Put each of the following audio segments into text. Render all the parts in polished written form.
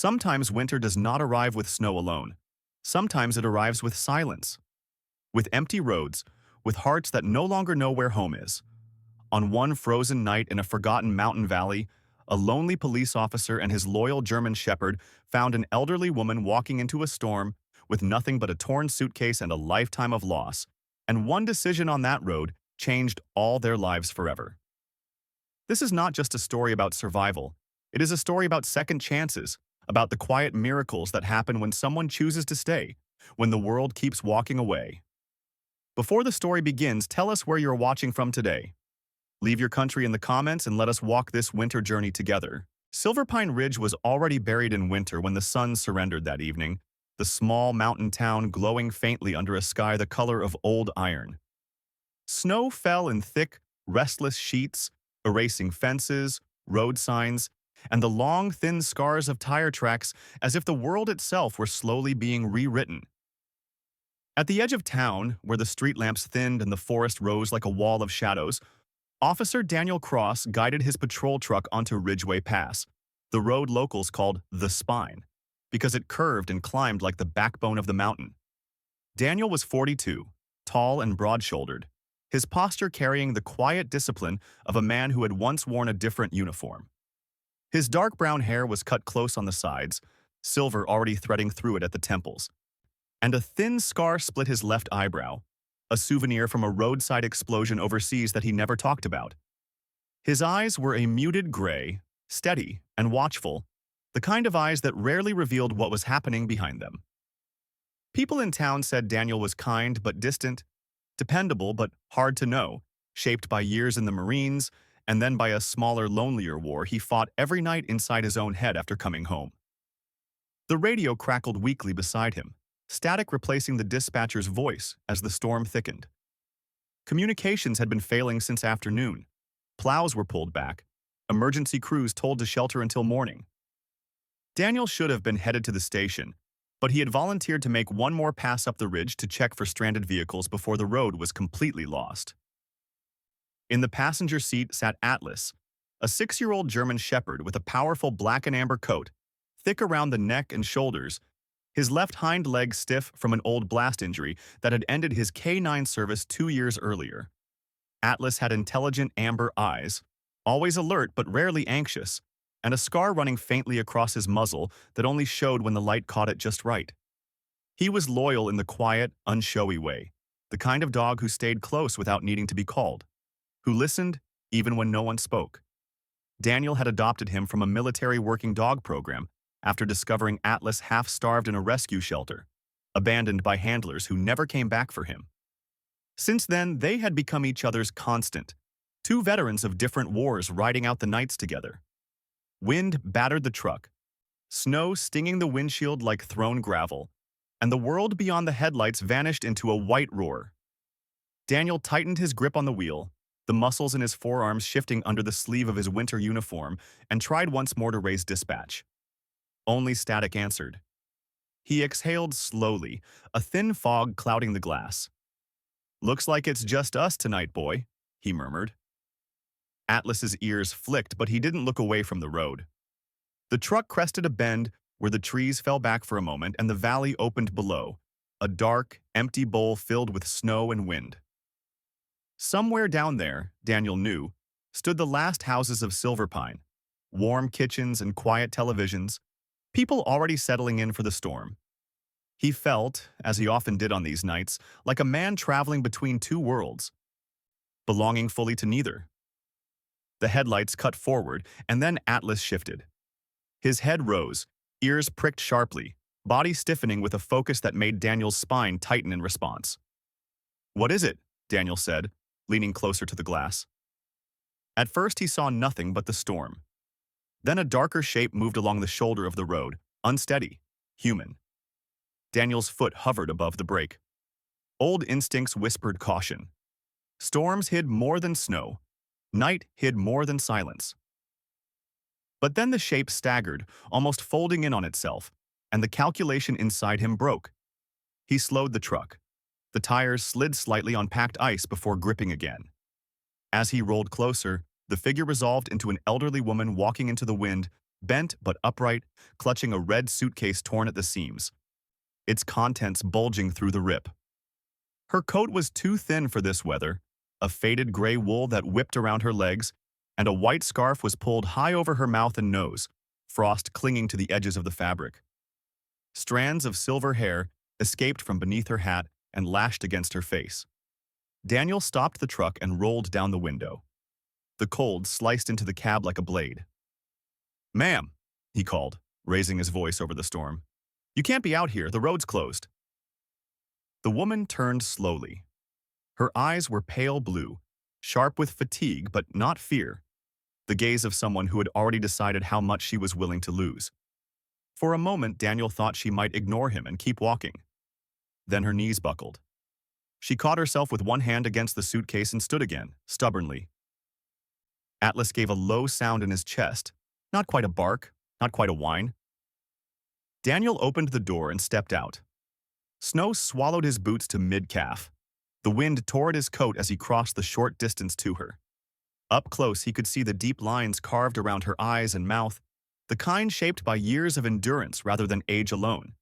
Sometimes winter does not arrive with snow alone. Sometimes it arrives with silence, with empty roads, with hearts that no longer know where home is. On one frozen night in a forgotten mountain valley, a lonely police officer and his loyal German shepherd found an elderly woman walking into a storm with nothing but a torn suitcase and a lifetime of loss. And one decision on that road changed all their lives forever. This is not just a story about survival. It is a story about second chances, about the quiet miracles that happen when someone chooses to stay, when the world keeps walking away. Before the story begins, tell us where you're watching from today. Leave your country in the comments and let us walk this winter journey together. Silver Pine Ridge was already buried in winter when the sun surrendered that evening, the small mountain town glowing faintly under a sky the color of old iron. Snow fell in thick, restless sheets, erasing fences, road signs, and the long, thin scars of tire tracks as if the world itself were slowly being rewritten. At the edge of town, where the street lamps thinned and the forest rose like a wall of shadows, Officer Daniel Cross guided his patrol truck onto Ridgeway Pass, the road locals called the Spine, because it curved and climbed like the backbone of the mountain. Daniel was 42, tall and broad-shouldered, his posture carrying the quiet discipline of a man who had once worn a different uniform. His dark brown hair was cut close on the sides, silver already threading through it at the temples, and a thin scar split his left eyebrow, a souvenir from a roadside explosion overseas that he never talked about. His eyes were a muted gray, steady and watchful, the kind of eyes that rarely revealed what was happening behind them. People in town said Daniel was kind but distant, dependable but hard to know, shaped by years in the Marines, and then by a smaller, lonelier war he fought every night inside his own head after coming home. The radio crackled weakly beside him, static replacing the dispatcher's voice as the storm thickened. Communications had been failing since afternoon. Plows were pulled back, emergency crews told to shelter until morning. Daniel should have been headed to the station, but he had volunteered to make one more pass up the ridge to check for stranded vehicles before the road was completely lost. In the passenger seat sat Atlas, a 6-year-old German shepherd with a powerful black and amber coat, thick around the neck and shoulders, his left hind leg stiff from an old blast injury that had ended his K-9 service 2 years earlier. Atlas had intelligent amber eyes, always alert but rarely anxious, and a scar running faintly across his muzzle that only showed when the light caught it just right. He was loyal in the quiet, unshowy way, the kind of dog who stayed close without needing to be called, who listened even when no one spoke. Daniel had adopted him from a military working dog program after discovering Atlas half-starved in a rescue shelter, abandoned by handlers who never came back for him. Since then, they had become each other's constant, two veterans of different wars riding out the nights together. Wind battered the truck, snow stinging the windshield like thrown gravel, and the world beyond the headlights vanished into a white roar. Daniel tightened his grip on the wheel, the muscles in his forearms shifting under the sleeve of his winter uniform, and tried once more to raise dispatch. Only static answered. He exhaled slowly, a thin fog clouding the glass. "Looks like it's just us tonight, boy," he murmured. Atlas's ears flicked, but he didn't look away from the road. The truck crested a bend where the trees fell back for a moment and the valley opened below, a dark, empty bowl filled with snow and wind. Somewhere down there, Daniel knew, stood the last houses of Silver Pine, warm kitchens and quiet televisions, people already settling in for the storm. He felt, as he often did on these nights, like a man traveling between two worlds, belonging fully to neither. The headlights cut forward, and then Atlas shifted. His head rose, ears pricked sharply, body stiffening with a focus that made Daniel's spine tighten in response. "What is it?" Daniel said, leaning closer to the glass. At first he saw nothing but the storm. Then a darker shape moved along the shoulder of the road, unsteady, human. Daniel's foot hovered above the brake. Old instincts whispered caution. Storms hid more than snow. Night hid more than silence. But then the shape staggered, almost folding in on itself, and the calculation inside him broke. He slowed the truck. The tires slid slightly on packed ice before gripping again. As he rolled closer, the figure resolved into an elderly woman walking into the wind, bent but upright, clutching a red suitcase torn at the seams, its contents bulging through the rip. Her coat was too thin for this weather, a faded gray wool that whipped around her legs, and a white scarf was pulled high over her mouth and nose, frost clinging to the edges of the fabric. Strands of silver hair escaped from beneath her hat and lashed against her face. Daniel stopped the truck and rolled down the window. The cold sliced into the cab like a blade. "Ma'am," he called, raising his voice over the storm. "You can't be out here, the road's closed." The woman turned slowly. Her eyes were pale blue, sharp with fatigue but not fear, the gaze of someone who had already decided how much she was willing to lose. For a moment, Daniel thought she might ignore him and keep walking. Then her knees buckled. She caught herself with one hand against the suitcase and stood again, stubbornly. Atlas gave a low sound in his chest, not quite a bark, not quite a whine. Daniel opened the door and stepped out. Snow swallowed his boots to mid-calf. The wind tore at his coat as he crossed the short distance to her. Up close, he could see the deep lines carved around her eyes and mouth, the kind shaped by years of endurance rather than age alone.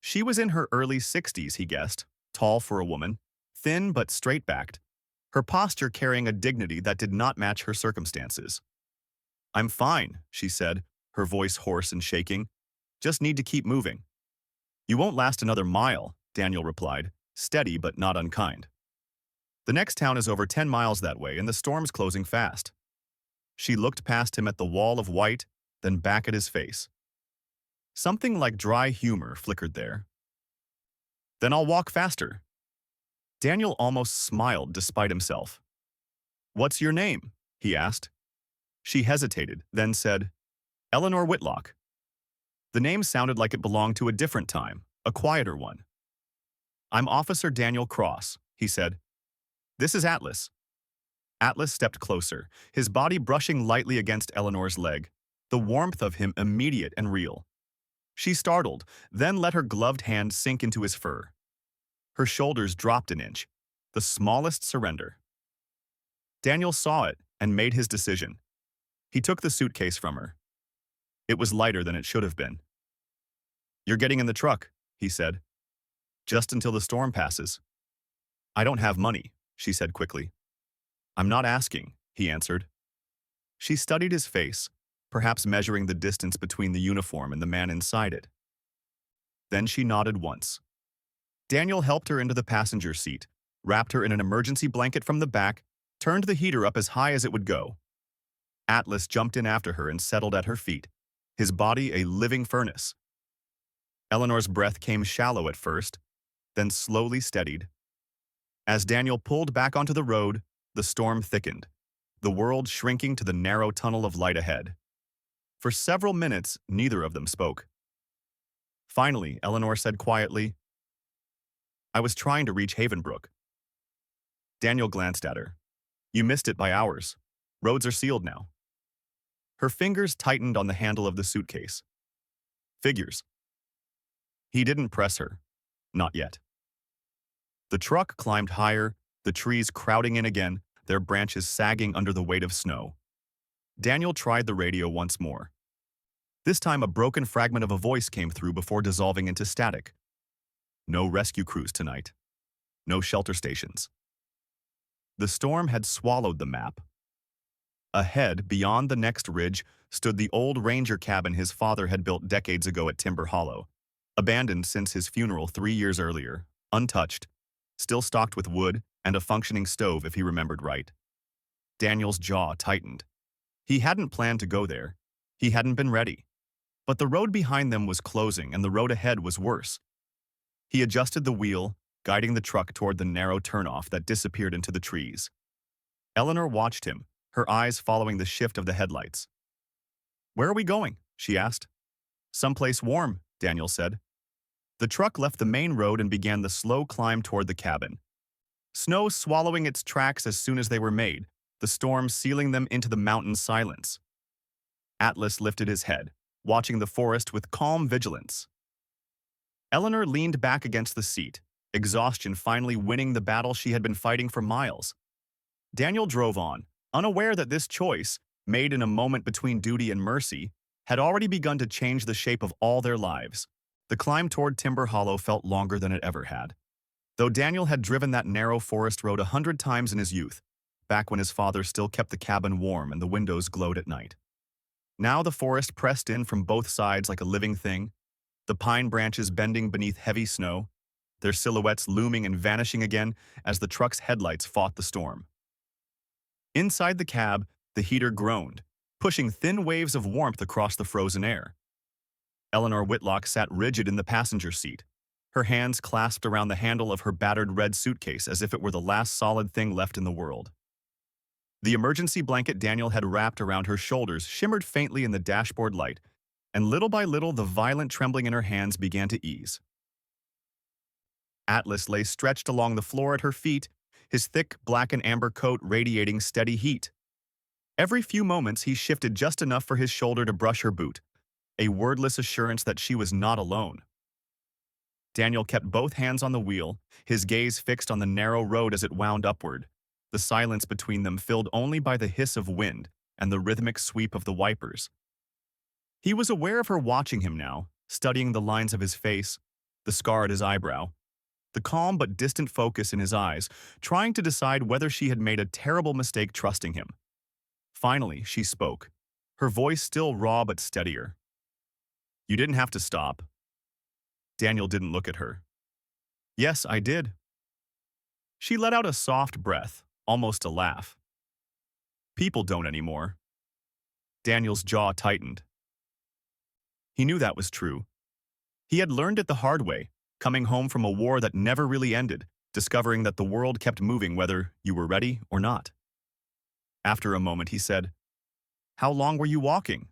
She was in her early 60s, he guessed, tall for a woman, thin but straight-backed, her posture carrying a dignity that did not match her circumstances. "I'm fine," she said, her voice hoarse and shaking. "Just need to keep moving." "You won't last another mile," Daniel replied, steady but not unkind. "The next town is over 10 miles that way, and the storm's closing fast." She looked past him at the wall of white, then back at his face. Something like dry humor flickered there. "Then I'll walk faster." Daniel almost smiled despite himself. "What's your name?" he asked. She hesitated, then said, "Eleanor Whitlock." The name sounded like it belonged to a different time, a quieter one. "I'm Officer Daniel Cross," he said. "This is Atlas." Atlas stepped closer, his body brushing lightly against Eleanor's leg, the warmth of him immediate and real. She startled, then let her gloved hand sink into his fur. Her shoulders dropped an inch, the smallest surrender. Daniel saw it and made his decision. He took the suitcase from her. It was lighter than it should have been. "You're getting in the truck," he said. "Just until the storm passes." "I don't have money," she said quickly. "I'm not asking," he answered. She studied his face, perhaps measuring the distance between the uniform and the man inside it. Then she nodded once. Daniel helped her into the passenger seat, wrapped her in an emergency blanket from the back, turned the heater up as high as it would go. Atlas jumped in after her and settled at her feet, his body a living furnace. Eleanor's breath came shallow at first, then slowly steadied. As Daniel pulled back onto the road, the storm thickened, the world shrinking to the narrow tunnel of light ahead. For several minutes, neither of them spoke. Finally, Eleanor said quietly, "I was trying to reach Havenbrook." Daniel glanced at her. "You missed it by hours. Roads are sealed now." Her fingers tightened on the handle of the suitcase. "Figures." He didn't press her. Not yet. The truck climbed higher, the trees crowding in again, their branches sagging under the weight of snow. Daniel tried the radio once more. This time a broken fragment of a voice came through before dissolving into static. "No rescue crews tonight. No shelter stations." The storm had swallowed the map. Ahead, beyond the next ridge, stood the old ranger cabin his father had built decades ago at Timber Hollow, abandoned since his funeral 3 years earlier, untouched, still stocked with wood and a functioning stove if he remembered right. Daniel's jaw tightened. He hadn't planned to go there. He hadn't been ready. But the road behind them was closing and the road ahead was worse. He adjusted the wheel, guiding the truck toward the narrow turnoff that disappeared into the trees. Eleanor watched him, her eyes following the shift of the headlights. "Where are we going?" she asked. "Someplace warm," Daniel said. The truck left the main road and began the slow climb toward the cabin. Snow swallowing its tracks as soon as they were made, the storm sealing them into the mountain silence. Atlas lifted his head, watching the forest with calm vigilance. Eleanor leaned back against the seat, exhaustion finally winning the battle she had been fighting for miles. Daniel drove on, unaware that this choice, made in a moment between duty and mercy, had already begun to change the shape of all their lives. The climb toward Timber Hollow felt longer than it ever had. Though Daniel had driven that narrow forest road 100 times in his youth, back when his father still kept the cabin warm and the windows glowed at night. Now the forest pressed in from both sides like a living thing, the pine branches bending beneath heavy snow, their silhouettes looming and vanishing again as the truck's headlights fought the storm. Inside the cab, the heater groaned, pushing thin waves of warmth across the frozen air. Eleanor Whitlock sat rigid in the passenger seat, her hands clasped around the handle of her battered red suitcase as if it were the last solid thing left in the world. The emergency blanket Daniel had wrapped around her shoulders shimmered faintly in the dashboard light, and little by little the violent trembling in her hands began to ease. Atlas lay stretched along the floor at her feet, his thick black and amber coat radiating steady heat. Every few moments he shifted just enough for his shoulder to brush her boot, a wordless assurance that she was not alone. Daniel kept both hands on the wheel, his gaze fixed on the narrow road as it wound upward, the silence between them filled only by the hiss of wind and the rhythmic sweep of the wipers. He was aware of her watching him now, studying the lines of his face, the scar at his eyebrow, the calm but distant focus in his eyes, trying to decide whether she had made a terrible mistake trusting him. Finally, she spoke, her voice still raw but steadier. "You didn't have to stop." Daniel didn't look at her. "Yes, I did." She let out a soft breath, almost a laugh. "People don't anymore." Daniel's jaw tightened. He knew that was true. He had learned it the hard way, coming home from a war that never really ended, discovering that the world kept moving whether you were ready or not. After a moment, he said, "How long were you walking?"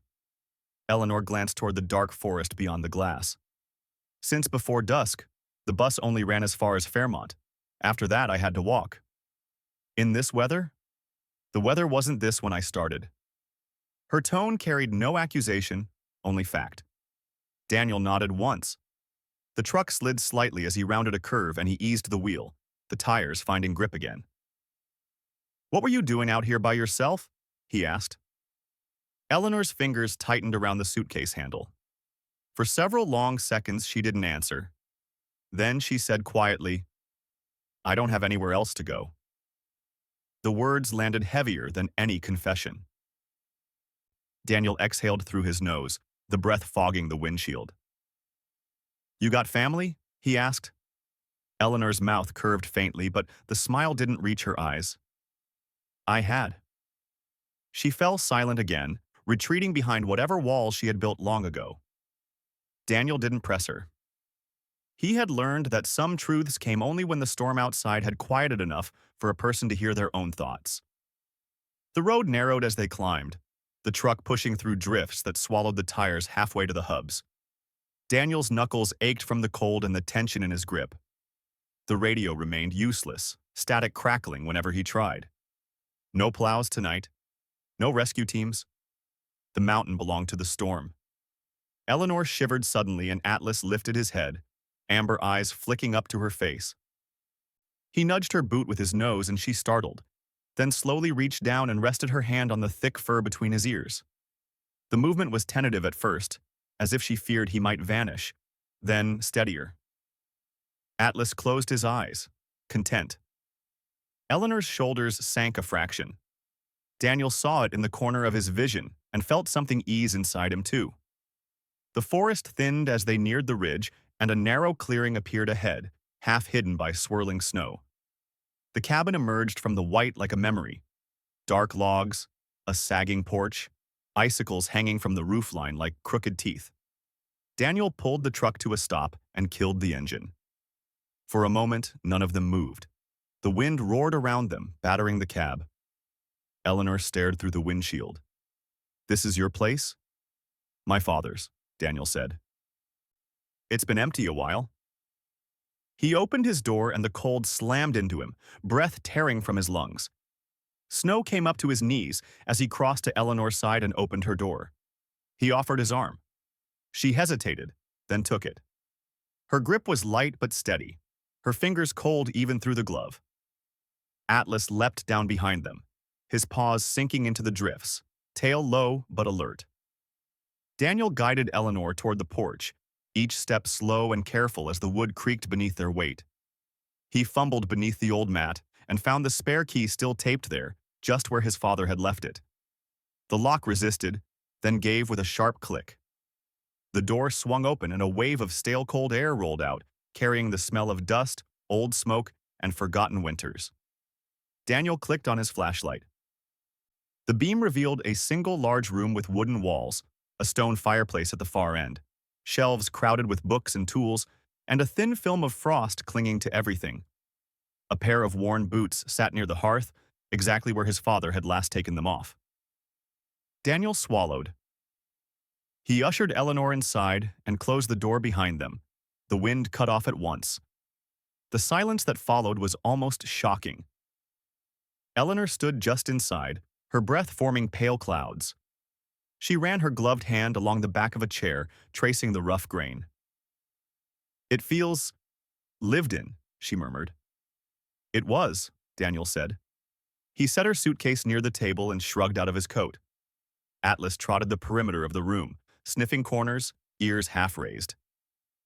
Eleanor glanced toward the dark forest beyond the glass. "Since before dusk. The bus only ran as far as Fairmont. After that, I had to walk." "In this weather?" "The weather wasn't this when I started." Her tone carried no accusation, only fact. Daniel nodded once. The truck slid slightly as he rounded a curve and he eased the wheel, the tires finding grip again. "What were you doing out here by yourself?" he asked. Eleanor's fingers tightened around the suitcase handle. For several long seconds, she didn't answer. Then she said quietly, "I don't have anywhere else to go." The words landed heavier than any confession. Daniel exhaled through his nose, the breath fogging the windshield. "You got family?" he asked. Eleanor's mouth curved faintly, but the smile didn't reach her eyes. "I had." She fell silent again, retreating behind whatever wall she had built long ago. Daniel didn't press her. He had learned that some truths came only when the storm outside had quieted enough for a person to hear their own thoughts. The road narrowed as they climbed, the truck pushing through drifts that swallowed the tires halfway to the hubs. Daniel's knuckles ached from the cold and the tension in his grip. The radio remained useless, static crackling whenever he tried. No plows tonight. No rescue teams. The mountain belonged to the storm. Eleanor shivered suddenly and Atlas lifted his head, amber eyes flicking up to her face. He nudged her boot with his nose and she startled, then slowly reached down and rested her hand on the thick fur between his ears. The movement was tentative at first, as if she feared he might vanish, then steadier. Atlas closed his eyes, content. Eleanor's shoulders sank a fraction. Daniel saw it in the corner of his vision and felt something ease inside him too. The forest thinned as they neared the ridge, and a narrow clearing appeared ahead, half hidden by swirling snow. The cabin emerged from the white like a memory. Dark logs, a sagging porch, icicles hanging from the roofline like crooked teeth. Daniel pulled the truck to a stop and killed the engine. For a moment, none of them moved. The wind roared around them, battering the cab. Eleanor stared through the windshield. "This is your place?" "My father's," Daniel said. "It's been empty a while." He opened his door and the cold slammed into him, breath tearing from his lungs. Snow came up to his knees as he crossed to Eleanor's side and opened her door. He offered his arm. She hesitated, then took it. Her grip was light but steady, her fingers cold even through the glove. Atlas leapt down behind them, his paws sinking into the drifts, tail low but alert. Daniel guided Eleanor toward the porch, each step slow and careful as the wood creaked beneath their weight. He fumbled beneath the old mat and found the spare key still taped there, just where his father had left it. The lock resisted, then gave with a sharp click. The door swung open and a wave of stale cold air rolled out, carrying the smell of dust, old smoke, and forgotten winters. Daniel clicked on his flashlight. The beam revealed a single large room with wooden walls, a stone fireplace at the far end, shelves crowded with books and tools, and a thin film of frost clinging to everything. A pair of worn boots sat near the hearth, exactly where his father had last taken them off. Daniel swallowed. He ushered Eleanor inside and closed the door behind them, the wind cut off at once. The silence that followed was almost shocking. Eleanor stood just inside, her breath forming pale clouds. She ran her gloved hand along the back of a chair, tracing the rough grain. "It feels lived in," she murmured. "It was," Daniel said. He set her suitcase near the table and shrugged out of his coat. Atlas trotted the perimeter of the room, sniffing corners, ears half raised.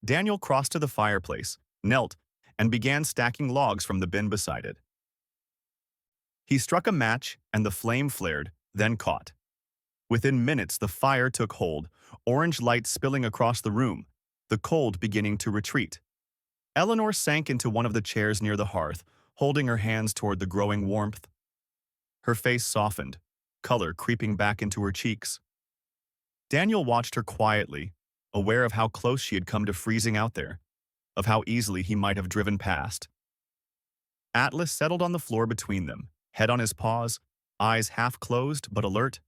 Daniel crossed to the fireplace, knelt, and began stacking logs from the bin beside it. He struck a match, and the flame flared, then caught. Within minutes, the fire took hold, orange light spilling across the room, the cold beginning to retreat. Eleanor sank into one of the chairs near the hearth, holding her hands toward the growing warmth. Her face softened, color creeping back into her cheeks. Daniel watched her quietly, aware of how close she had come to freezing out there, of how easily he might have driven past. Atlas settled on the floor between them, head on his paws, eyes half closed but alert.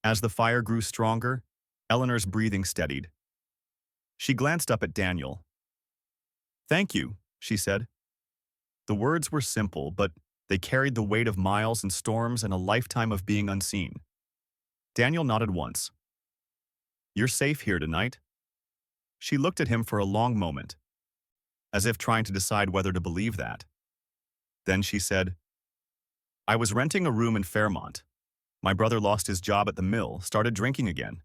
As the fire grew stronger, Eleanor's breathing steadied. She glanced up at Daniel. "Thank you," she said. The words were simple, but they carried the weight of miles and storms and a lifetime of being unseen. Daniel nodded once. "You're safe here tonight?" She looked at him for a long moment, as if trying to decide whether to believe that. Then she said, "I was renting a room in Fairmont. My brother lost his job at the mill, started drinking again.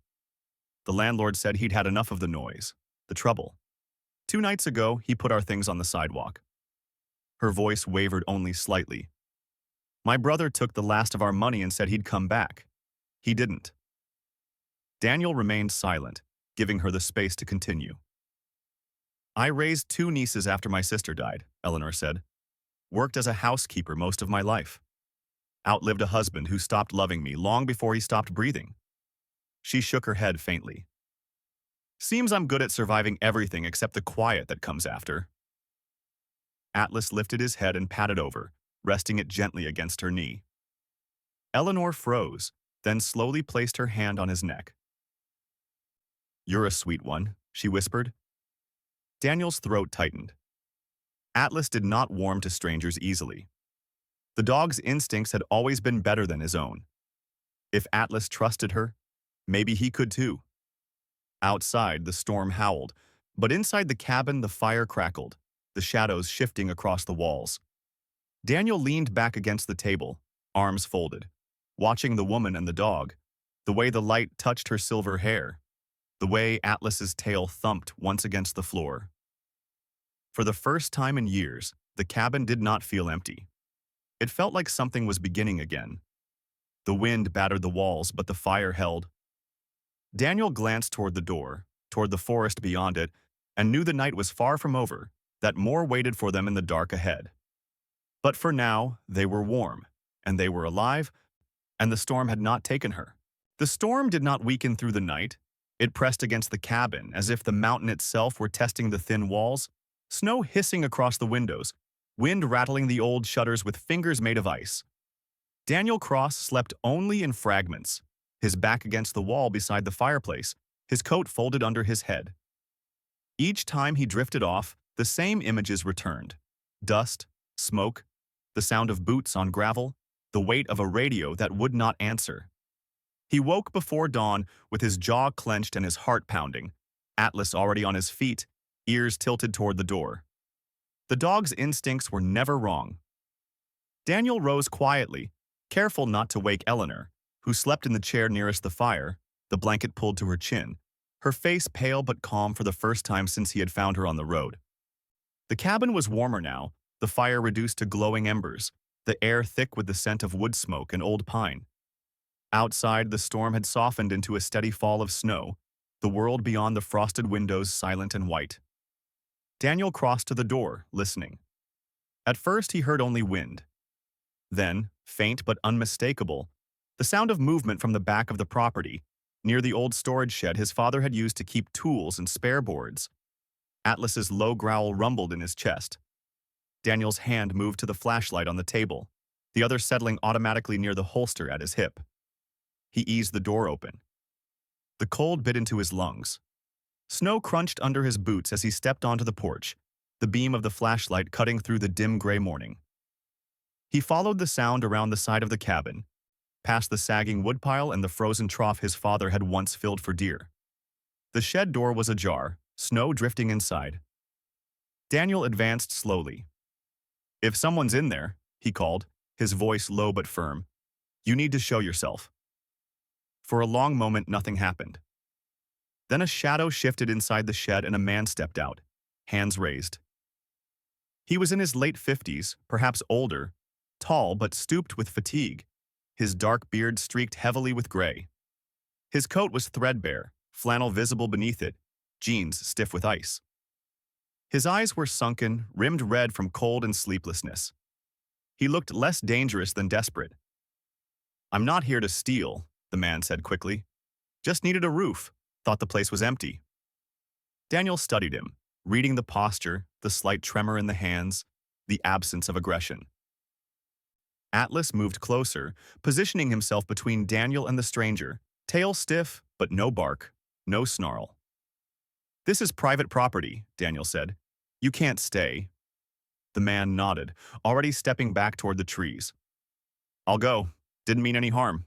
The landlord said he'd had enough of the noise, the trouble. 2 nights ago, he put our things on the sidewalk." Her voice wavered only slightly. "My brother took the last of our money and said he'd come back. He didn't." Daniel remained silent, giving her the space to continue. "I raised 2 nieces after my sister died," Eleanor said. "Worked as a housekeeper most of my life. Outlived a husband who stopped loving me long before he stopped breathing." She shook her head faintly. "Seems I'm good at surviving everything except the quiet that comes after." Atlas lifted his head and patted over, resting it gently against her knee. Eleanor froze, then slowly placed her hand on his neck. "You're a sweet one," she whispered. Daniel's throat tightened. Atlas did not warm to strangers easily. The dog's instincts had always been better than his own. If Atlas trusted her, maybe he could too. Outside, the storm howled, but inside the cabin, the fire crackled, the shadows shifting across the walls. Daniel leaned back against the table, arms folded, watching the woman and the dog, the way the light touched her silver hair, the way Atlas's tail thumped once against the floor. For the first time in years, the cabin did not feel empty. It felt like something was beginning again. The wind battered the walls, but the fire held. Daniel glanced toward the door, toward the forest beyond it, and knew the night was far from over, that more waited for them in the dark ahead. But for now, they were warm, and they were alive, and the storm had not taken her. The storm did not weaken through the night. It pressed against the cabin as if the mountain itself were testing the thin walls, snow hissing across the windows, wind rattling the old shutters with fingers made of ice. Daniel Cross slept only in fragments, his back against the wall beside the fireplace, his coat folded under his head. Each time he drifted off, the same images returned. Dust, smoke, the sound of boots on gravel, the weight of a radio that would not answer. He woke before dawn with his jaw clenched and his heart pounding, Atlas already on his feet, ears tilted toward the door. The dog's instincts were never wrong. Daniel rose quietly, careful not to wake Eleanor, who slept in the chair nearest the fire, the blanket pulled to her chin, her face pale but calm for the first time since he had found her on the road. The cabin was warmer now, the fire reduced to glowing embers, the air thick with the scent of wood smoke and old pine. Outside, the storm had softened into a steady fall of snow, the world beyond the frosted windows silent and white. Daniel crossed to the door, listening. At first, he heard only wind. Then, faint but unmistakable, the sound of movement from the back of the property, near the old storage shed his father had used to keep tools and spare boards. Atlas's low growl rumbled in his chest. Daniel's hand moved to the flashlight on the table, the other settling automatically near the holster at his hip. He eased the door open. The cold bit into his lungs. Snow crunched under his boots as he stepped onto the porch, the beam of the flashlight cutting through the dim gray morning. He followed the sound around the side of the cabin, past the sagging woodpile and the frozen trough his father had once filled for deer. The shed door was ajar, snow drifting inside. Daniel advanced slowly. "If someone's in there," he called, his voice low but firm, "you need to show yourself." For a long moment, nothing happened. Then a shadow shifted inside the shed and a man stepped out, hands raised. He was in his late 50s, perhaps older, tall but stooped with fatigue, his dark beard streaked heavily with gray. His coat was threadbare, flannel visible beneath it, jeans stiff with ice. His eyes were sunken, rimmed red from cold and sleeplessness. He looked less dangerous than desperate. "I'm not here to steal," the man said quickly. "Just needed a roof. Thought the place was empty." Daniel studied him, reading the posture, the slight tremor in the hands, the absence of aggression. Atlas moved closer, positioning himself between Daniel and the stranger, tail stiff, but no bark, no snarl. "This is private property," Daniel said. "You can't stay." The man nodded, already stepping back toward the trees. "I'll go. Didn't mean any harm."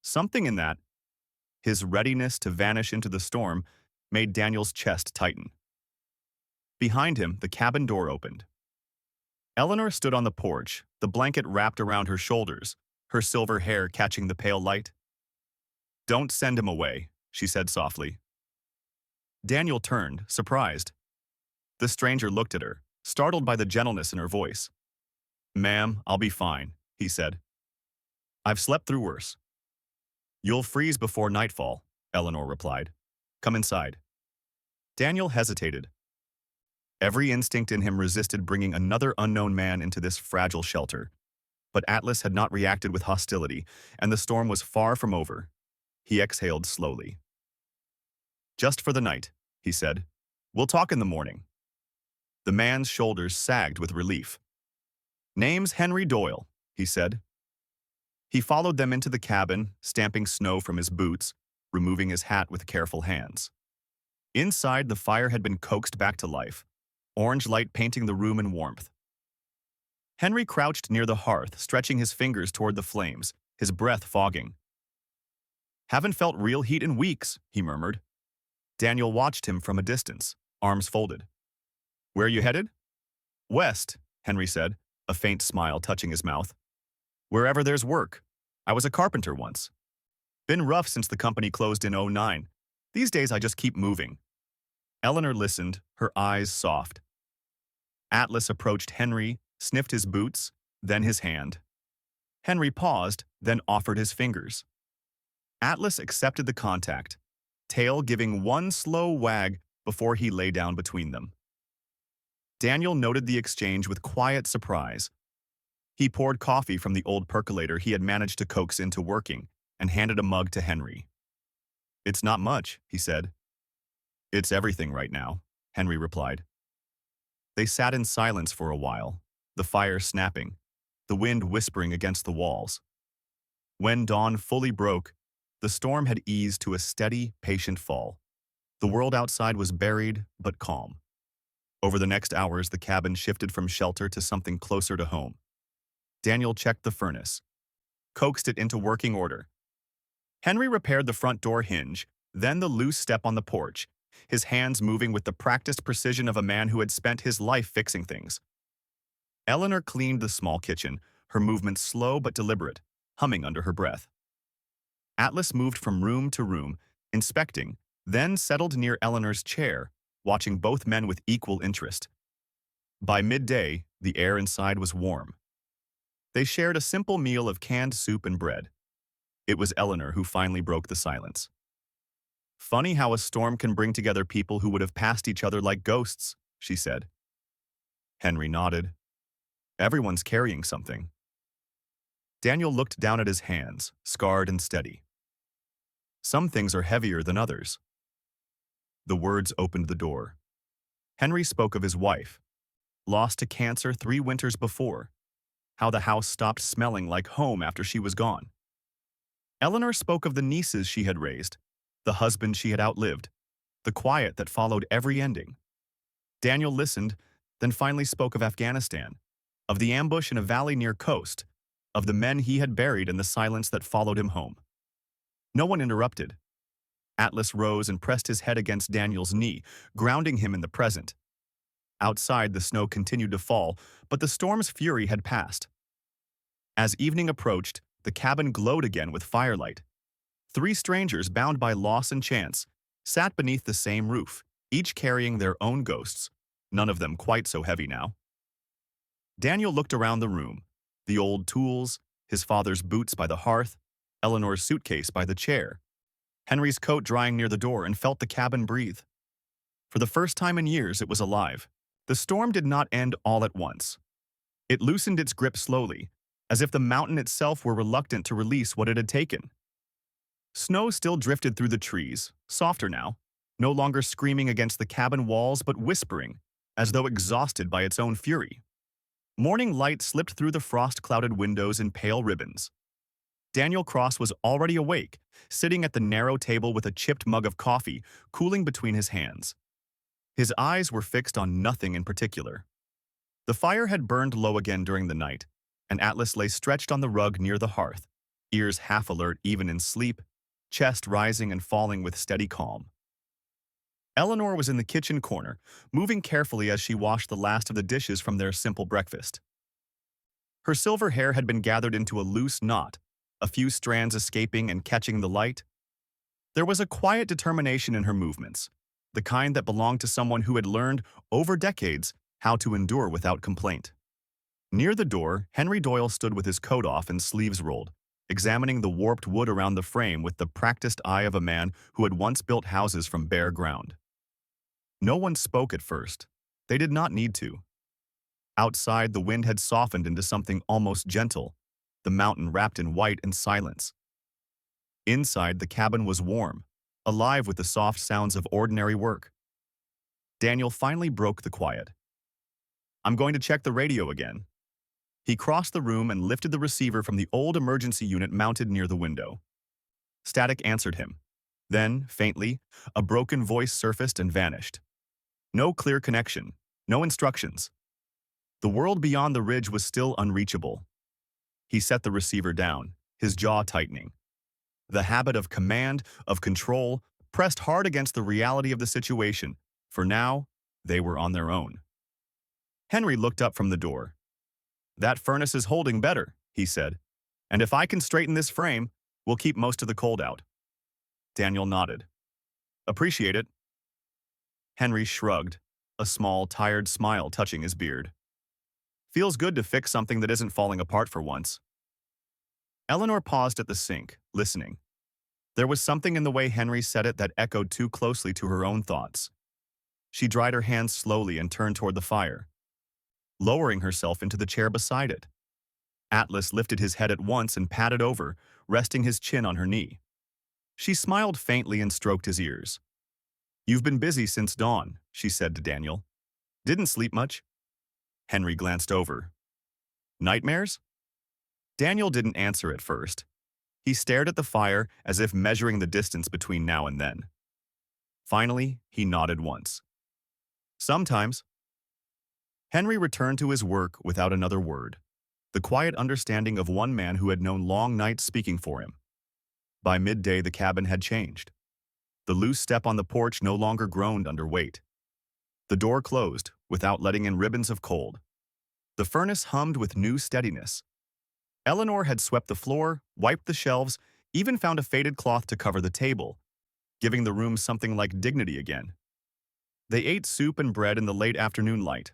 Something in that, his readiness to vanish into the storm, made Daniel's chest tighten. Behind him, the cabin door opened. Eleanor stood on the porch, the blanket wrapped around her shoulders, her silver hair catching the pale light. "Don't send him away," she said softly. Daniel turned, surprised. The stranger looked at her, startled by the gentleness in her voice. "Ma'am, I'll be fine," he said. "I've slept through worse." "You'll freeze before nightfall," Eleanor replied. "Come inside." Daniel hesitated. Every instinct in him resisted bringing another unknown man into this fragile shelter. But Atlas had not reacted with hostility, and the storm was far from over. He exhaled slowly. "Just for the night," he said. "We'll talk in the morning." The man's shoulders sagged with relief. "Name's Henry Doyle," he said. He followed them into the cabin, stamping snow from his boots, removing his hat with careful hands. Inside, the fire had been coaxed back to life, orange light painting the room in warmth. Henry crouched near the hearth, stretching his fingers toward the flames, his breath fogging. "Haven't felt real heat in weeks," he murmured. Daniel watched him from a distance, arms folded. "Where are you headed?" "West," Henry said, a faint smile touching his mouth. "Wherever there's work. I was a carpenter once. Been rough since the company closed in '09. These days I just keep moving." Eleanor listened, her eyes soft. Atlas approached Henry, sniffed his boots, then his hand. Henry paused, then offered his fingers. Atlas accepted the contact, tail giving one slow wag before he lay down between them. Daniel noted the exchange with quiet surprise. He poured coffee from the old percolator he had managed to coax into working and handed a mug to Henry. "It's not much," he said. "It's everything right now," Henry replied. They sat in silence for a while, the fire snapping, the wind whispering against the walls. When dawn fully broke, the storm had eased to a steady, patient fall. The world outside was buried but calm. Over the next hours, the cabin shifted from shelter to something closer to home. Daniel checked the furnace, coaxed it into working order. Henry repaired the front door hinge, then the loose step on the porch, his hands moving with the practiced precision of a man who had spent his life fixing things. Eleanor cleaned the small kitchen, her movements slow but deliberate, humming under her breath. Atlas moved from room to room, inspecting, then settled near Eleanor's chair, watching both men with equal interest. By midday, the air inside was warm. They shared a simple meal of canned soup and bread. It was Eleanor who finally broke the silence. "Funny how a storm can bring together people who would have passed each other like ghosts," she said. Henry nodded. "Everyone's carrying something." Daniel looked down at his hands, scarred and steady. "Some things are heavier than others." The words opened the door. Henry spoke of his wife, lost to cancer 3 winters before, how the house stopped smelling like home after she was gone. Eleanor spoke of the nieces she had raised, the husband she had outlived, the quiet that followed every ending. Daniel listened, then finally spoke of Afghanistan, of the ambush in a valley near coast, of the men he had buried and the silence that followed him home. No one interrupted. Atlas rose and pressed his head against Daniel's knee, grounding him in the present. Outside, the snow continued to fall, but the storm's fury had passed. As evening approached, the cabin glowed again with firelight. 3 strangers, bound by loss and chance, sat beneath the same roof, each carrying their own ghosts, none of them quite so heavy now. Daniel looked around the room, the old tools, his father's boots by the hearth, Eleanor's suitcase by the chair, Henry's coat drying near the door, and felt the cabin breathe. For the first time in years, it was alive. The storm did not end all at once. It loosened its grip slowly, as if the mountain itself were reluctant to release what it had taken. Snow still drifted through the trees, softer now, no longer screaming against the cabin walls but whispering, as though exhausted by its own fury. Morning light slipped through the frost-clouded windows in pale ribbons. Daniel Cross was already awake, sitting at the narrow table with a chipped mug of coffee cooling between his hands. His eyes were fixed on nothing in particular. The fire had burned low again during the night, and Atlas lay stretched on the rug near the hearth, ears half alert even in sleep, chest rising and falling with steady calm. Eleanor was in the kitchen corner, moving carefully as she washed the last of the dishes from their simple breakfast. Her silver hair had been gathered into a loose knot, a few strands escaping and catching the light. There was a quiet determination in her movements, the kind that belonged to someone who had learned, over decades, how to endure without complaint. Near the door, Henry Doyle stood with his coat off and sleeves rolled, examining the warped wood around the frame with the practiced eye of a man who had once built houses from bare ground. No one spoke at first. They did not need to. Outside, the wind had softened into something almost gentle, the mountain wrapped in white and silence. Inside, the cabin was warm, alive with the soft sounds of ordinary work. Daniel finally broke the quiet. "I'm going to check the radio again." He crossed the room and lifted the receiver from the old emergency unit mounted near the window. Static answered him. Then, faintly, a broken voice surfaced and vanished. No clear connection, no instructions. The world beyond the ridge was still unreachable. He set the receiver down, his jaw tightening. The habit of command, of control, pressed hard against the reality of the situation, for now, they were on their own. Henry looked up from the door. "That furnace is holding better," he said, "and if I can straighten this frame, we'll keep most of the cold out." Daniel nodded. "Appreciate it." Henry shrugged, a small, tired smile touching his beard. "Feels good to fix something that isn't falling apart for once." Eleanor paused at the sink, listening. There was something in the way Henry said it that echoed too closely to her own thoughts. She dried her hands slowly and turned toward the fire, lowering herself into the chair beside it. Atlas lifted his head at once and patted over, resting his chin on her knee. She smiled faintly and stroked his ears. "You've been busy since dawn," she said to Daniel. "Didn't sleep much?" Henry glanced over. "Nightmares?" Daniel didn't answer at first. He stared at the fire as if measuring the distance between now and then. Finally, he nodded once. "Sometimes." Henry returned to his work without another word, the quiet understanding of one man who had known long nights speaking for him. By midday, the cabin had changed. The loose step on the porch no longer groaned under weight. The door closed, without letting in ribbons of cold. The furnace hummed with new steadiness. Eleanor had swept the floor, wiped the shelves, even found a faded cloth to cover the table, giving the room something like dignity again. They ate soup and bread in the late afternoon light.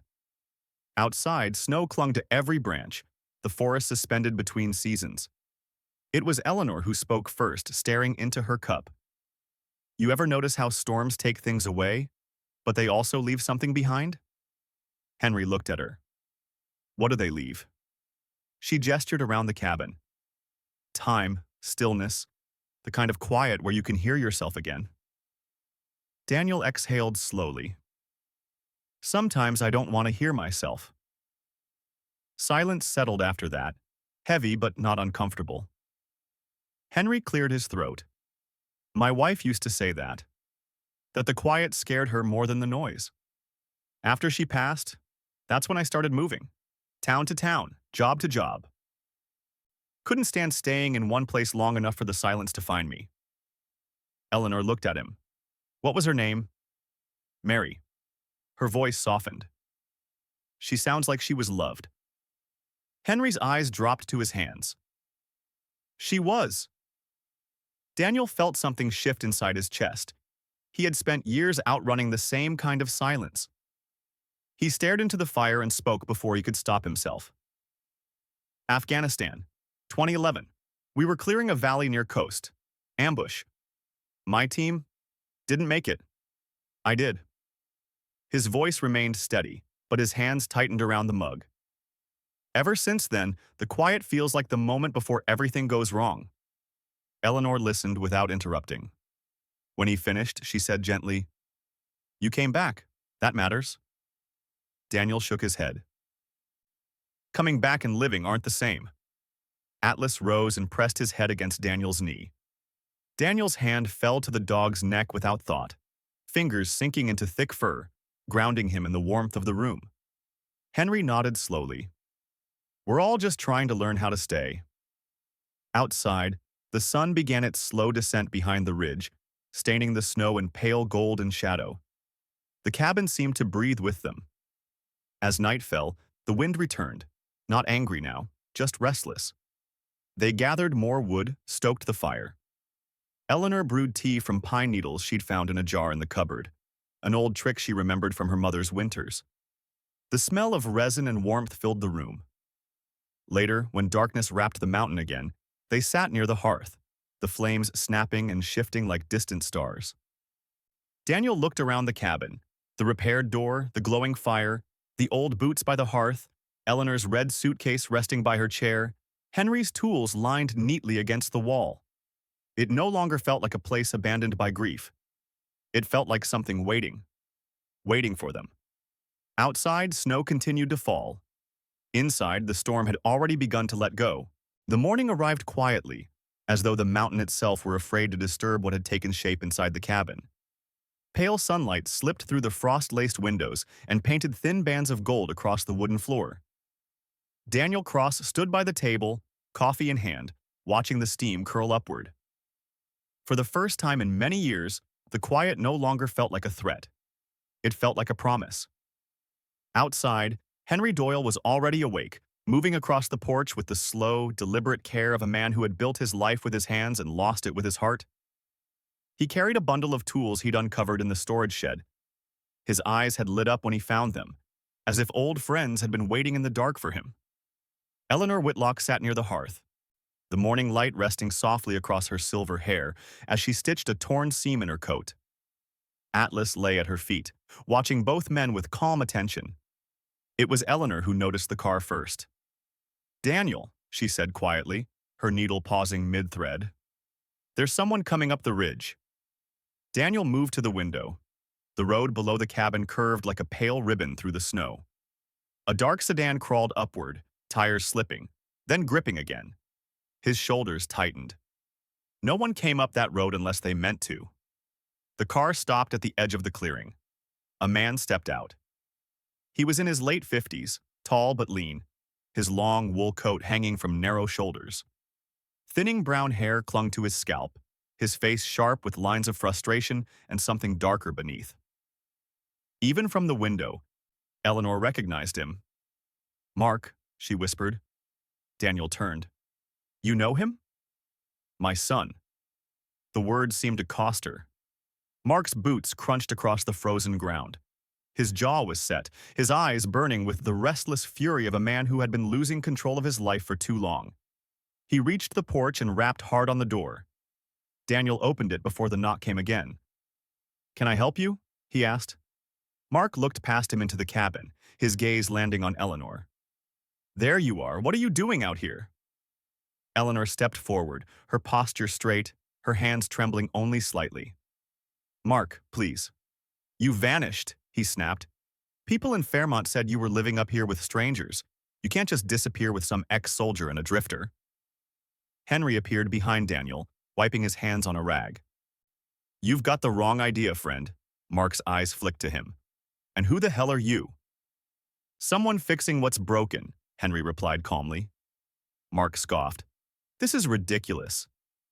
Outside, snow clung to every branch, the forest suspended between seasons. It was Eleanor who spoke first, staring into her cup. You ever notice how storms take things away, but they also leave something behind? Henry looked at her. What do they leave? She gestured around the cabin. Time, stillness, the kind of quiet where you can hear yourself again. Daniel exhaled slowly. Sometimes I don't want to hear myself. Silence settled after that, heavy but not uncomfortable. Henry cleared his throat. My wife used to say that the quiet scared her more than the noise. After she passed, that's when I started moving. Town to town, job to job. Couldn't stand staying in one place long enough for the silence to find me. Eleanor looked at him. What was her name? Mary. Her voice softened. She sounds like she was loved. Henry's eyes dropped to his hands. She was. Daniel felt something shift inside his chest. He had spent years outrunning the same kind of silence. He stared into the fire and spoke before he could stop himself. Afghanistan, 2011. We were clearing a valley near coast. Ambush. My team didn't make it. I did. His voice remained steady, but his hands tightened around the mug. Ever since then, the quiet feels like the moment before everything goes wrong. Eleanor listened without interrupting. When he finished, she said gently, You came back. That matters. Daniel shook his head. Coming back and living aren't the same. Atlas rose and pressed his head against Daniel's knee. Daniel's hand fell to the dog's neck without thought, fingers sinking into thick fur, grounding him in the warmth of the room. Henry nodded slowly. We're all just trying to learn how to stay. Outside, the sun began its slow descent behind the ridge, staining the snow in pale gold and shadow. The cabin seemed to breathe with them. As night fell, the wind returned, not angry now, just restless. They gathered more wood, stoked the fire. Eleanor brewed tea from pine needles she'd found in a jar in the cupboard, an old trick she remembered from her mother's winters. The smell of resin and warmth filled the room. Later, when darkness wrapped the mountain again, they sat near the hearth, the flames snapping and shifting like distant stars. Daniel looked around the cabin, the repaired door, the glowing fire, the old boots by the hearth, Eleanor's red suitcase resting by her chair, Henry's tools lined neatly against the wall. It no longer felt like a place abandoned by grief. It felt like something waiting for them. Outside, snow continued to fall. Inside, the storm had already begun to let go. The morning arrived quietly, as though the mountain itself were afraid to disturb what had taken shape inside the cabin. Pale sunlight slipped through the frost-laced windows and painted thin bands of gold across the wooden floor. Daniel Cross stood by the table, coffee in hand, watching the steam curl upward. For the first time in many years, the quiet no longer felt like a threat. It felt like a promise. Outside, Henry Doyle was already awake, moving across the porch with the slow, deliberate care of a man who had built his life with his hands and lost it with his heart. He carried a bundle of tools he'd uncovered in the storage shed. His eyes had lit up when he found them, as if old friends had been waiting in the dark for him. Eleanor Whitlock sat near the hearth, the morning light resting softly across her silver hair as she stitched a torn seam in her coat. Atlas lay at her feet, watching both men with calm attention. It was Eleanor who noticed the car first. Daniel, she said quietly, her needle pausing mid-thread. There's someone coming up the ridge. Daniel moved to the window. The road below the cabin curved like a pale ribbon through the snow. A dark sedan crawled upward, tires slipping, then gripping again. His shoulders tightened. No one came up that road unless they meant to. The car stopped at the edge of the clearing. A man stepped out. He was in his late 50s, tall but lean, his long wool coat hanging from narrow shoulders. Thinning brown hair clung to his scalp, his face sharp with lines of frustration and something darker beneath. Even from the window, Eleanor recognized him. Mark, she whispered. Daniel turned. You know him? My son. The words seemed to cost her. Mark's boots crunched across the frozen ground. His jaw was set, his eyes burning with the restless fury of a man who had been losing control of his life for too long. He reached the porch and rapped hard on the door. Daniel opened it before the knock came again. "Can I help you?" he asked. Mark looked past him into the cabin, his gaze landing on Eleanor. "There you are. What are you doing out here?" Eleanor stepped forward, her posture straight, her hands trembling only slightly. "Mark, please." "You vanished," he snapped. "People in Fairmont said you were living up here with strangers. You can't just disappear with some ex-soldier and a drifter." Henry appeared behind Daniel, wiping his hands on a rag. "You've got the wrong idea, friend." Mark's eyes flicked to him. "And who the hell are you?" "Someone fixing what's broken," Henry replied calmly. Mark scoffed. "This is ridiculous.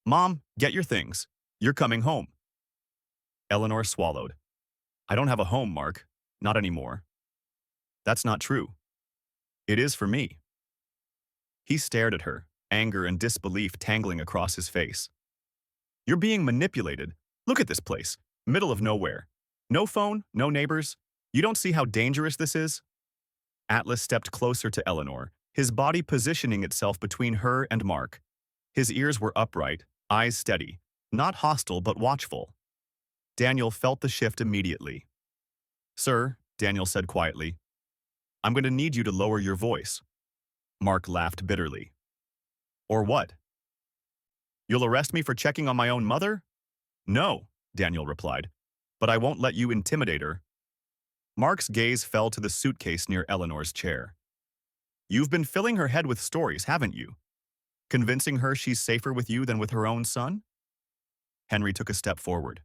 Mom, get your things. You're coming home." Eleanor swallowed. "I don't have a home, Mark. Not anymore." "That's not true." "It is for me." He stared at her, anger and disbelief tangling across his face. "You're being manipulated. Look at this place. Middle of nowhere. No phone, no neighbors. You don't see how dangerous this is?" Atlas stepped closer to Eleanor, his body positioning itself between her and Mark. His ears were upright, eyes steady, not hostile but watchful. Daniel felt the shift immediately. "Sir," Daniel said quietly, "I'm going to need you to lower your voice." Mark laughed bitterly. "Or what? You'll arrest me for checking on my own mother?" "No," Daniel replied, "but I won't let you intimidate her." Mark's gaze fell to the suitcase near Eleanor's chair. "You've been filling her head with stories, haven't you? Convincing her she's safer with you than with her own son?" Henry took a step forward.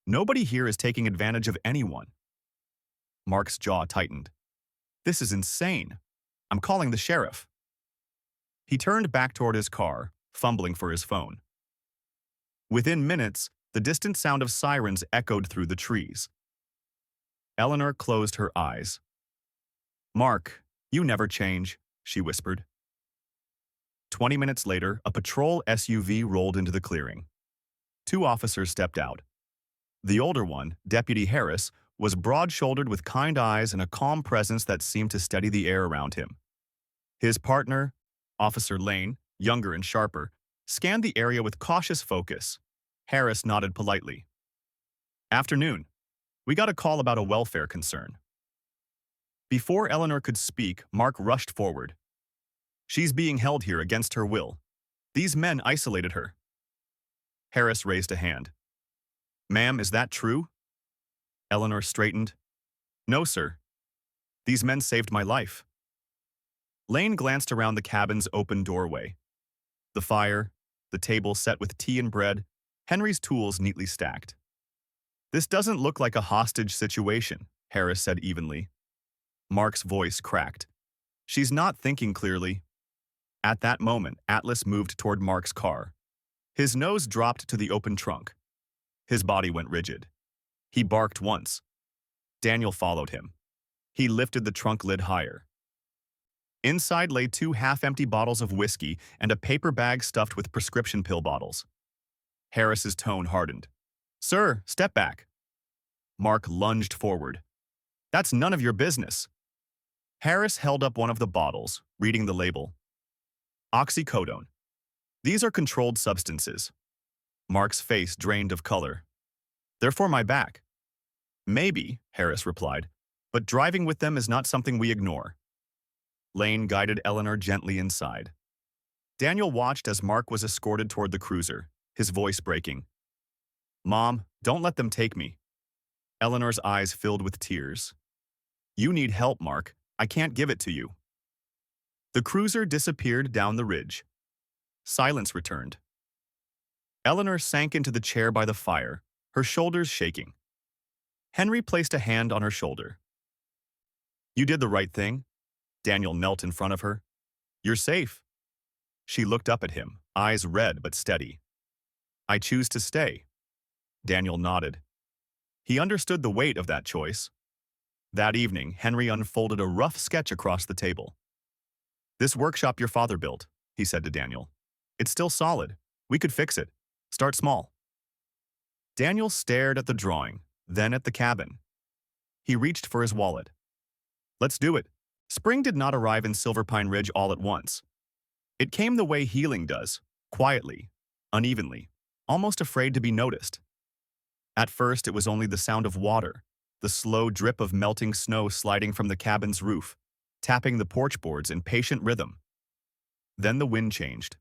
"Nobody here is taking advantage of anyone." Mark's jaw tightened. "This is insane. I'm calling the sheriff." He turned back toward his car, fumbling for his phone. Within minutes, the distant sound of sirens echoed through the trees. Eleanor closed her eyes. "Mark, you never change," she whispered. 20 minutes later, a patrol SUV rolled into the clearing. 2 officers stepped out. The older one, Deputy Harris, was broad-shouldered with kind eyes and a calm presence that seemed to steady the air around him. His partner, Officer Lane, younger and sharper, scanned the area with cautious focus. Harris nodded politely. "Afternoon. We got a call about a welfare concern." Before Eleanor could speak, Mark rushed forward. "She's being held here against her will. These men isolated her." Harris raised a hand. "Ma'am, is that true?" Eleanor straightened. "No, sir. These men saved my life." Lane glanced around the cabin's open doorway. The fire, the table set with tea and bread, Henry's tools neatly stacked. "This doesn't look like a hostage situation," Harris said evenly. Mark's voice cracked. "She's not thinking clearly." At that moment, Atlas moved toward Mark's car. His nose dropped to the open trunk. His body went rigid. He barked once. Daniel followed him. He lifted the trunk lid higher. Inside lay 2 half-empty bottles of whiskey and a paper bag stuffed with prescription pill bottles. Harris's tone hardened. "Sir, step back." Mark lunged forward. "That's none of your business." Harris held up one of the bottles, reading the label. "Oxycodone. These are controlled substances." Mark's face drained of color. "They're for my back." "Maybe," Harris replied, "but driving with them is not something we ignore." Lane guided Eleanor gently inside. Daniel watched as Mark was escorted toward the cruiser, his voice breaking. "Mom, don't let them take me." Eleanor's eyes filled with tears. "You need help, Mark. I can't give it to you." The cruiser disappeared down the ridge. Silence returned. Eleanor sank into the chair by the fire, her shoulders shaking. Henry placed a hand on her shoulder. "You did the right thing." Daniel knelt in front of her. "You're safe." She looked up at him, eyes red but steady. "I choose to stay." Daniel nodded. He understood the weight of that choice. That evening, Henry unfolded a rough sketch across the table. "This workshop your father built," he said to Daniel. "It's still solid. We could fix it. Start small. Daniel stared at the drawing, then at the cabin. He reached for his wallet. Let's do it. Spring did not arrive in Silver Pine Ridge all at once. It came the way healing does, quietly, unevenly, almost afraid to be noticed. At first, it was only the sound of water, the slow drip of melting snow sliding from the cabin's roof, tapping the porch boards in patient rhythm. Then the wind changed.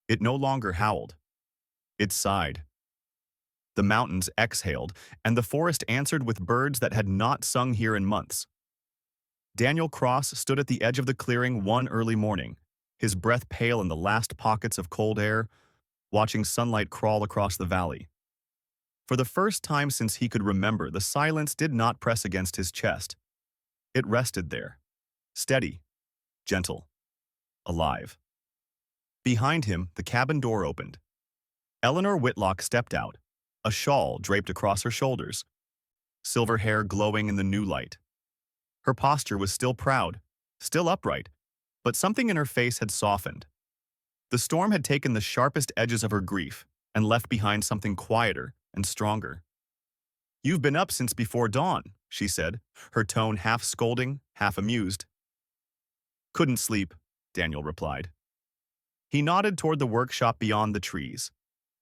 It no longer howled. It sighed. The mountains exhaled, and the forest answered with birds that had not sung here in months. Daniel Cross stood at the edge of the clearing one early morning, his breath pale in the last pockets of cold air, watching sunlight crawl across the valley. For the first time since he could remember, the silence did not press against his chest. It rested there, steady, gentle, alive. Behind him, the cabin door opened. Eleanor Whitlock stepped out, a shawl draped across her shoulders, silver hair glowing in the new light. Her posture was still proud, still upright, but something in her face had softened. The storm had taken the sharpest edges of her grief and left behind something quieter and stronger. "You've been up since before dawn," she said, her tone half scolding, half amused. "Couldn't sleep," Daniel replied. He nodded toward the workshop beyond the trees,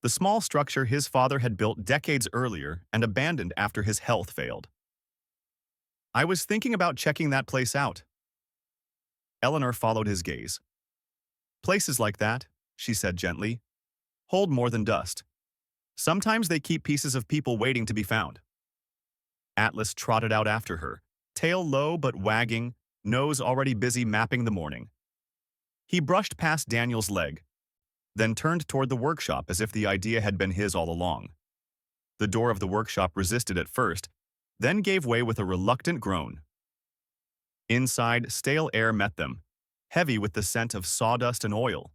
the small structure his father had built decades earlier and abandoned after his health failed. "I was thinking about checking that place out." Eleanor followed his gaze. "Places like that," she said gently, "hold more than dust. Sometimes they keep pieces of people waiting to be found." Atlas trotted out after her, tail low but wagging, nose already busy mapping the morning. He brushed past Daniel's leg, then turned toward the workshop as if the idea had been his all along. The door of the workshop resisted at first, then gave way with a reluctant groan. Inside, stale air met them, heavy with the scent of sawdust and oil.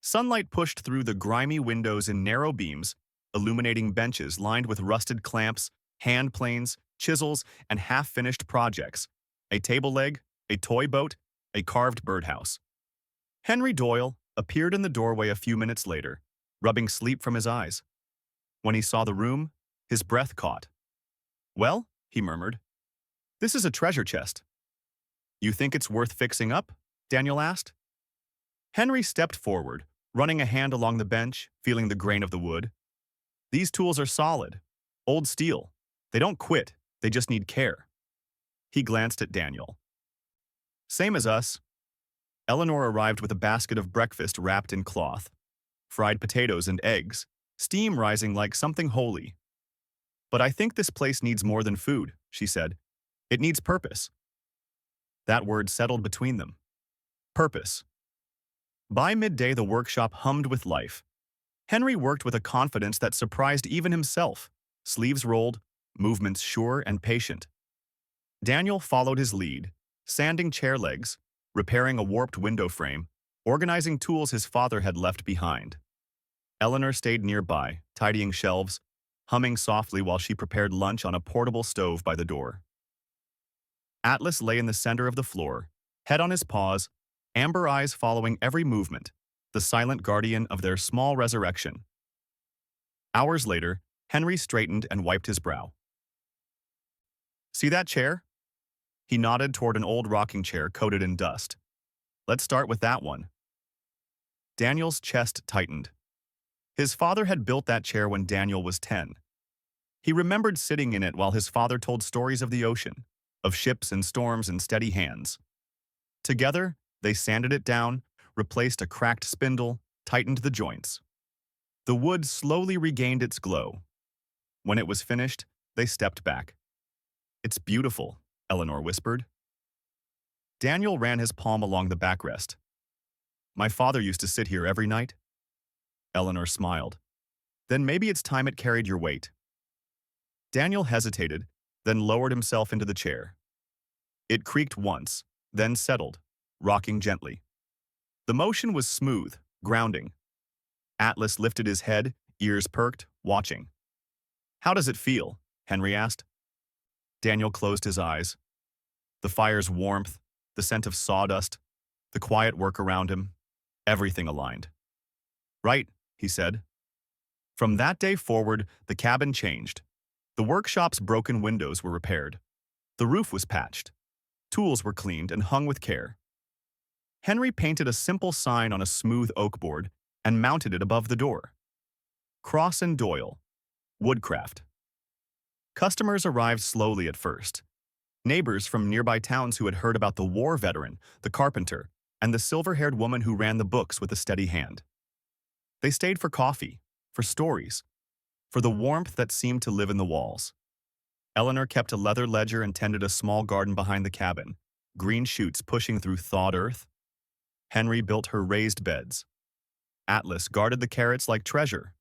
Sunlight pushed through the grimy windows in narrow beams, illuminating benches lined with rusted clamps, hand planes, chisels, and half-finished projects, a table leg, a toy boat, a carved birdhouse. Henry Doyle appeared in the doorway a few minutes later, rubbing sleep from his eyes. When he saw the room, his breath caught. "Well," he murmured, "this is a treasure chest." "You think it's worth fixing up?" Daniel asked. Henry stepped forward, running a hand along the bench, feeling the grain of the wood. "These tools are solid, old steel. They don't quit, they just need care." He glanced at Daniel. "Same as us." Eleanor arrived with a basket of breakfast wrapped in cloth, fried potatoes and eggs, steam rising like something holy. "But I think this place needs more than food," she said. "It needs purpose." That word settled between them. Purpose. By midday, the workshop hummed with life. Henry worked with a confidence that surprised even himself, sleeves rolled, movements sure and patient. Daniel followed his lead, sanding chair legs, repairing a warped window frame, organizing tools his father had left behind. Eleanor stayed nearby, tidying shelves, humming softly while she prepared lunch on a portable stove by the door. Atlas lay in the center of the floor, head on his paws, amber eyes following every movement, the silent guardian of their small resurrection. Hours later, Henry straightened and wiped his brow. "See that chair?" He nodded toward an old rocking chair coated in dust. "Let's start with that one." Daniel's chest tightened. His father had built that chair when Daniel was 10. He remembered sitting in it while his father told stories of the ocean, of ships and storms and steady hands. Together, they sanded it down, replaced a cracked spindle, tightened the joints. The wood slowly regained its glow. When it was finished, they stepped back. "It's beautiful," Eleanor whispered. Daniel ran his palm along the backrest. "My father used to sit here every night." Eleanor smiled. "Then maybe it's time it carried your weight." Daniel hesitated, then lowered himself into the chair. It creaked once, then settled, rocking gently. The motion was smooth, grounding. Atlas lifted his head, ears perked, watching. "How does it feel?" Henry asked. Daniel closed his eyes. The fire's warmth, the scent of sawdust, the quiet work around him, everything aligned. "Right," he said. From that day forward, the cabin changed. The workshop's broken windows were repaired. The roof was patched. Tools were cleaned and hung with care. Henry painted a simple sign on a smooth oak board and mounted it above the door. Cross and Doyle, Woodcraft. Customers arrived slowly at first. Neighbors from nearby towns who had heard about the war veteran, the carpenter, and the silver-haired woman who ran the books with a steady hand. They stayed for coffee, for stories, for the warmth that seemed to live in the walls. Eleanor kept a leather ledger and tended a small garden behind the cabin, green shoots pushing through thawed earth. Henry built her raised beds. Atlas guarded the carrots like treasure.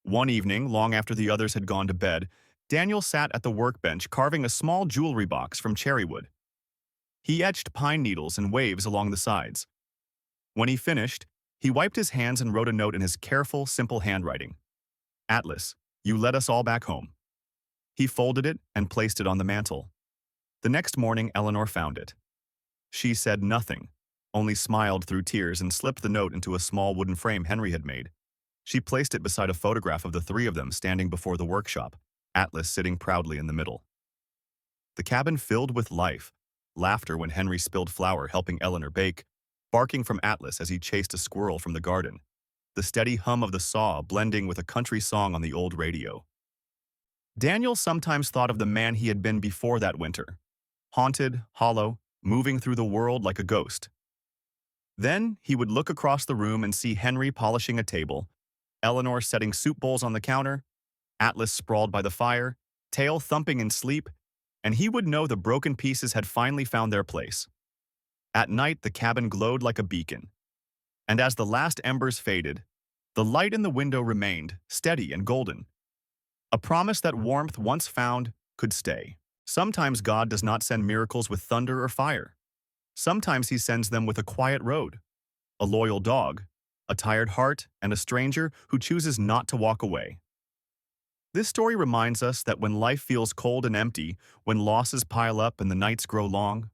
One evening, long after the others had gone to bed, Daniel sat at the workbench carving a small jewelry box from cherry wood. He etched pine needles and waves along the sides. When he finished, he wiped his hands and wrote a note in his careful, simple handwriting. Atlas, you led us all back home. He folded it and placed it on the mantel. The next morning, Eleanor found it. She said nothing, only smiled through tears and slipped the note into a small wooden frame Henry had made. She placed it beside a photograph of the three of them standing before the workshop, Atlas sitting proudly in the middle. The cabin filled with life, laughter when Henry spilled flour helping Eleanor bake, barking from Atlas as he chased a squirrel from the garden, the steady hum of the saw blending with a country song on the old radio. Daniel sometimes thought of the man he had been before that winter, haunted, hollow, moving through the world like a ghost. Then he would look across the room and see Henry polishing a table, Eleanor setting soup bowls on the counter, Atlas sprawled by the fire, tail thumping in sleep, and he would know the broken pieces had finally found their place. At night, the cabin glowed like a beacon. And as the last embers faded, the light in the window remained, steady and golden. A promise that warmth once found could stay. Sometimes God does not send miracles with thunder or fire. Sometimes he sends them with a quiet road, a loyal dog, a tired heart, and a stranger who chooses not to walk away. This story reminds us that when life feels cold and empty, when losses pile up and the nights grow long,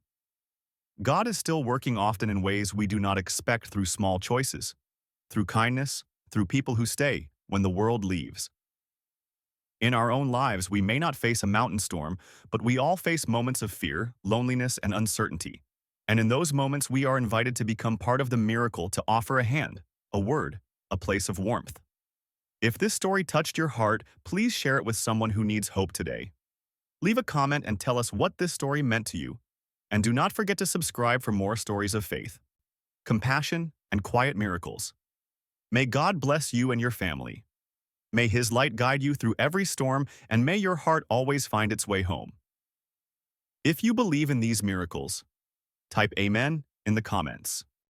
God is still working often in ways we do not expect through small choices, through kindness, through people who stay when the world leaves. In our own lives, we may not face a mountain storm, but we all face moments of fear, loneliness, and uncertainty. And in those moments, we are invited to become part of the miracle, to offer a hand, a word, a place of warmth. If this story touched your heart, please share it with someone who needs hope today. Leave a comment and tell us what this story meant to you. And do not forget to subscribe for more stories of faith, compassion, and quiet miracles. May God bless you and your family. May His light guide you through every storm, and may your heart always find its way home. If you believe in these miracles, type Amen in the comments.